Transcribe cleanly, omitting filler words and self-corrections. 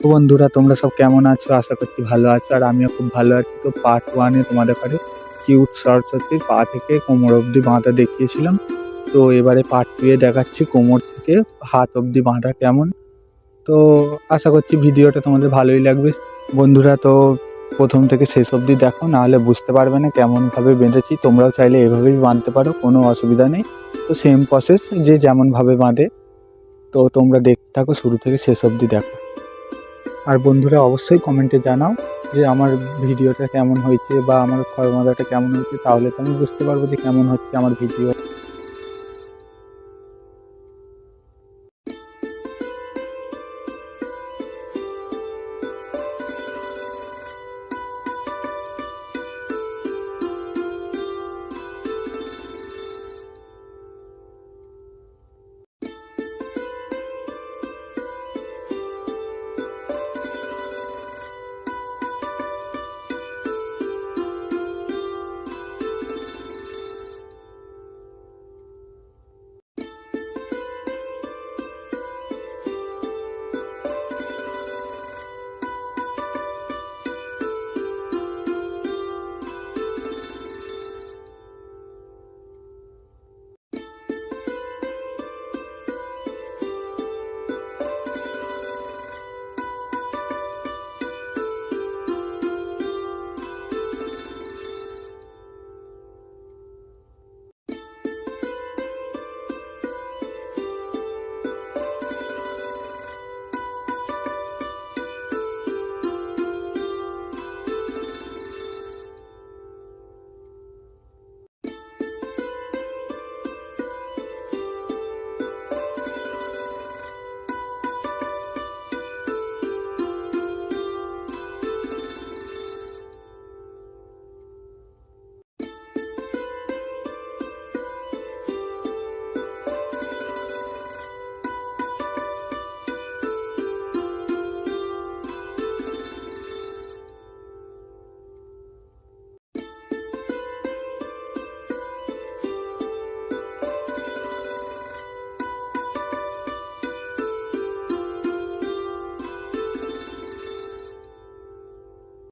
তো বন্ধুরা, তোমরা সব কেমন আছো? আশা করছি ভালো আছো, আর আমিও খুব ভালো আছি। তো পার্ট 1 এ তোমাদের ঘরে কিউট সরস্বতীর পা থেকে কোমর অবধি বাঁধা দেখিয়েছিলাম। তো এবারে পার্ট 2 এ দেখাচ্ছি কোমর থেকে হাত অবধি বাঁধা কেমন। তো আশা করছি ভিডিওটা তোমাদের ভালোই লাগবে বন্ধুরা। তো প্রথম থেকে শেষ অবধি দেখো, নাহলে বুঝতে পারবে না কেমনভাবে বেঁধেছি। তোমরাও চাইলে এভাবেই বাঁধতে পারো, কোনো অসুবিধা নেই। তো সেম প্রসেস, যে যেমনভাবে বাঁধে। তো তোমরা দেখতে থাকো, শুরু থেকে শেষ অবধি দেখো। আর বন্ধুরা, অবশ্যই কমেন্টে জানাও যে আমার ভিডিওটা কেমন হয়েছে বা আমার খড় বাঁধাটা কেমন হয়েছে, তাহলে তো আমি বুঝতে পারবো যে কেমন হচ্ছে আমার ভিডিও।